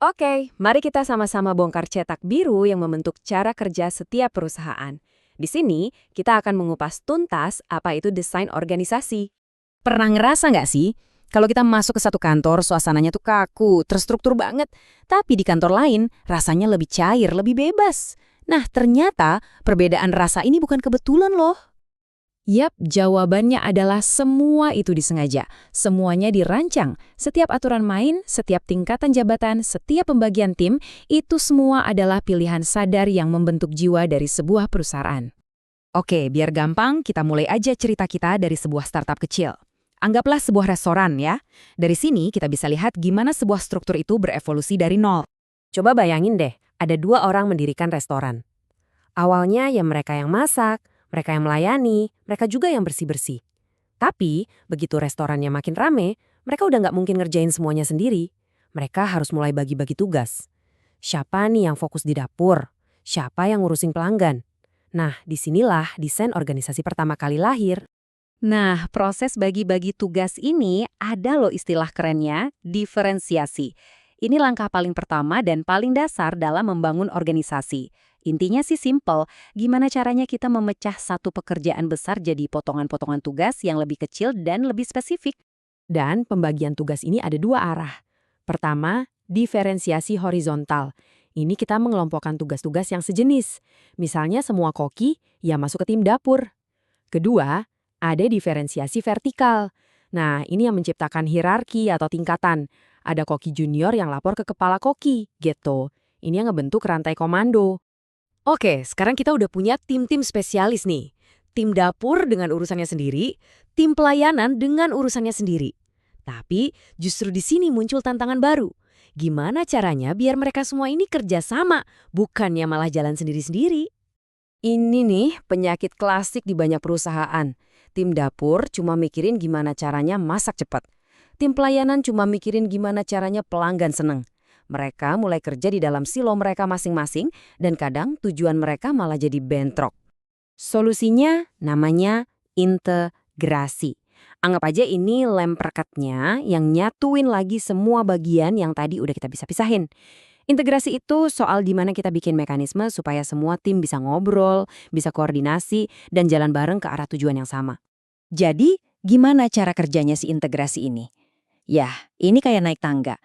Oke, mari kita sama-sama bongkar cetak biru yang membentuk cara kerja setiap perusahaan. Di sini, kita akan mengupas tuntas apa itu desain organisasi. Pernah ngerasa nggak sih, kalau kita masuk ke satu kantor, suasananya tuh kaku, terstruktur banget. Tapi di kantor lain, rasanya lebih cair, lebih bebas. Nah, ternyata perbedaan rasa ini bukan kebetulan loh. Yap, jawabannya adalah semua itu disengaja. Semuanya dirancang. Setiap aturan main, setiap tingkatan jabatan, setiap pembagian tim, itu semua adalah pilihan sadar yang membentuk jiwa dari sebuah perusahaan. Oke, biar gampang, kita mulai aja cerita kita dari sebuah startup kecil. Anggaplah sebuah restoran ya. Dari sini kita bisa lihat gimana sebuah struktur itu berevolusi dari nol. Coba bayangin deh, ada dua orang mendirikan restoran. Awalnya ya mereka yang masak, mereka yang melayani, mereka juga yang bersih-bersih. Tapi, begitu restorannya makin rame, mereka udah nggak mungkin ngerjain semuanya sendiri. Mereka harus mulai bagi-bagi tugas. Siapa nih yang fokus di dapur? Siapa yang ngurusin pelanggan? Nah, disinilah desain organisasi pertama kali lahir. Nah, proses bagi-bagi tugas ini ada loh istilah kerennya, diferensiasi. Ini langkah paling pertama dan paling dasar dalam membangun organisasi. Intinya sih simple, gimana caranya kita memecah satu pekerjaan besar jadi potongan-potongan tugas yang lebih kecil dan lebih spesifik. Dan pembagian tugas ini ada dua arah. Pertama, diferensiasi horizontal. Ini kita mengelompokkan tugas-tugas yang sejenis. Misalnya semua koki, ya masuk ke tim dapur. Kedua, ada diferensiasi vertikal. Nah, ini yang menciptakan hierarki atau tingkatan. Ada koki junior yang lapor ke kepala koki, gitu. Ini yang ngebentuk rantai komando. Oke, sekarang kita udah punya tim-tim spesialis nih. Tim dapur dengan urusannya sendiri, tim pelayanan dengan urusannya sendiri. Tapi justru di sini muncul tantangan baru. Gimana caranya biar mereka semua ini kerja sama, bukannya malah jalan sendiri-sendiri? Ini nih penyakit klasik di banyak perusahaan. Tim dapur cuma mikirin gimana caranya masak cepat. Tim pelayanan cuma mikirin gimana caranya pelanggan seneng. Mereka mulai kerja di dalam silo mereka masing-masing dan kadang tujuan mereka malah jadi bentrok. Solusinya namanya integrasi. Anggap aja ini lem perekatnya yang nyatuin lagi semua bagian yang tadi udah kita bisa pisahin. Integrasi itu soal di mana kita bikin mekanisme supaya semua tim bisa ngobrol, bisa koordinasi, dan jalan bareng ke arah tujuan yang sama. Jadi, gimana cara kerjanya si integrasi ini? Yah, ini kayak naik tangga.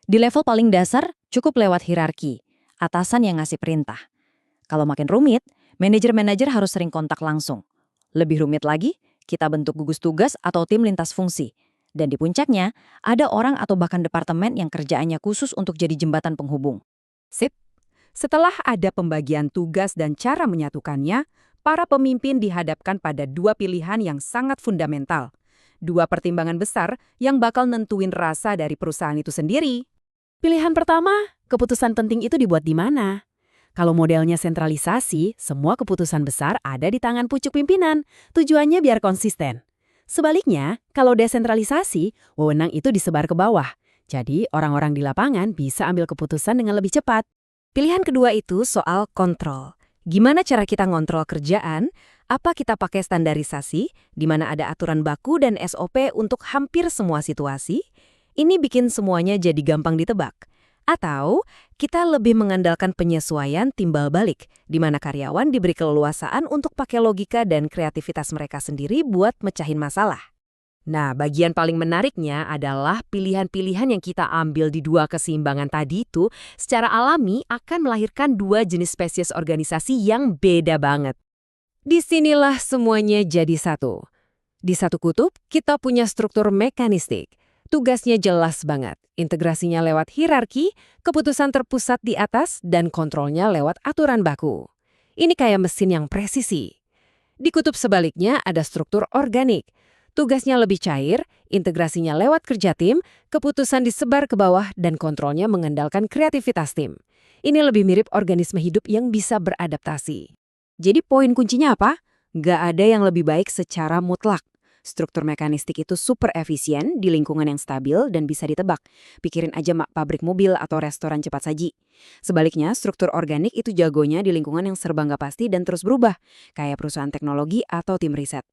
Di level paling dasar, cukup lewat hierarki, atasan yang ngasih perintah. Kalau makin rumit, manajer-manajer harus sering kontak langsung. Lebih rumit lagi, kita bentuk gugus tugas atau tim lintas fungsi. Dan di puncaknya, ada orang atau bahkan departemen yang kerjaannya khusus untuk jadi jembatan penghubung. Sip. Setelah ada pembagian tugas dan cara menyatukannya, para pemimpin dihadapkan pada dua pilihan yang sangat fundamental. Dua pertimbangan besar yang bakal nentuin rasa dari perusahaan itu sendiri. Pilihan pertama, keputusan penting itu dibuat di mana? Kalau modelnya sentralisasi, semua keputusan besar ada di tangan pucuk pimpinan. Tujuannya biar konsisten. Sebaliknya, kalau desentralisasi, wewenang itu disebar ke bawah. Jadi, orang-orang di lapangan bisa ambil keputusan dengan lebih cepat. Pilihan kedua itu soal kontrol. Gimana cara kita ngontrol kerjaan? Apa kita pakai standarisasi, di mana ada aturan baku dan SOP untuk hampir semua situasi? Ini bikin semuanya jadi gampang ditebak. Atau kita lebih mengandalkan penyesuaian timbal balik, di mana karyawan diberi keleluasaan untuk pakai logika dan kreativitas mereka sendiri buat mecahin masalah. Nah, bagian paling menariknya adalah pilihan-pilihan yang kita ambil di dua keseimbangan tadi itu secara alami akan melahirkan dua jenis spesies organisasi yang beda banget. Disinilah semuanya jadi satu. Di satu kutub, kita punya struktur mekanistik. Tugasnya jelas banget, integrasinya lewat hierarki, keputusan terpusat di atas, dan kontrolnya lewat aturan baku. Ini kayak mesin yang presisi. Di kutub sebaliknya ada struktur organik. Tugasnya lebih cair, integrasinya lewat kerja tim, keputusan disebar ke bawah, dan kontrolnya mengandalkan kreativitas tim. Ini lebih mirip organisme hidup yang bisa beradaptasi. Jadi poin kuncinya apa? Nggak ada yang lebih baik secara mutlak. Struktur mekanistik itu super efisien di lingkungan yang stabil dan bisa ditebak. Pikirin aja pabrik mobil atau restoran cepat saji. Sebaliknya, struktur organik itu jagonya di lingkungan yang serba nggak pasti dan terus berubah, kayak perusahaan teknologi atau tim riset.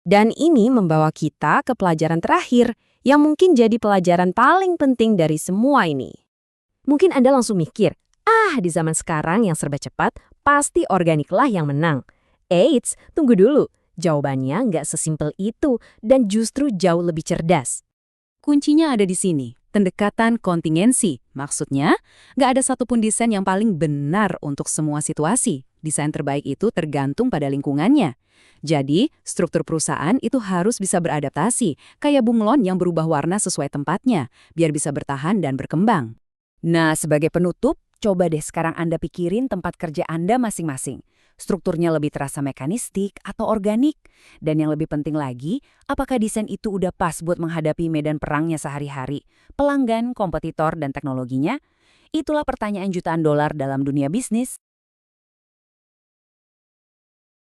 Dan ini membawa kita ke pelajaran terakhir, yang mungkin jadi pelajaran paling penting dari semua ini. Mungkin Anda langsung mikir, di zaman sekarang yang serba cepat, pasti organiklah yang menang. Eits, tunggu dulu. Jawabannya nggak sesimpel itu dan justru jauh lebih cerdas. Kuncinya ada di sini, pendekatan kontingensi. Maksudnya, nggak ada satupun desain yang paling benar untuk semua situasi. Desain terbaik itu tergantung pada lingkungannya. Jadi, struktur perusahaan itu harus bisa beradaptasi, kayak bunglon yang berubah warna sesuai tempatnya, biar bisa bertahan dan berkembang. Nah, sebagai penutup, coba deh sekarang Anda pikirin tempat kerja Anda masing-masing. Strukturnya lebih terasa mekanistik atau organik? Dan yang lebih penting lagi, apakah desain itu udah pas buat menghadapi medan perangnya sehari-hari? Pelanggan, kompetitor, dan teknologinya? Itulah pertanyaan jutaan dolar dalam dunia bisnis.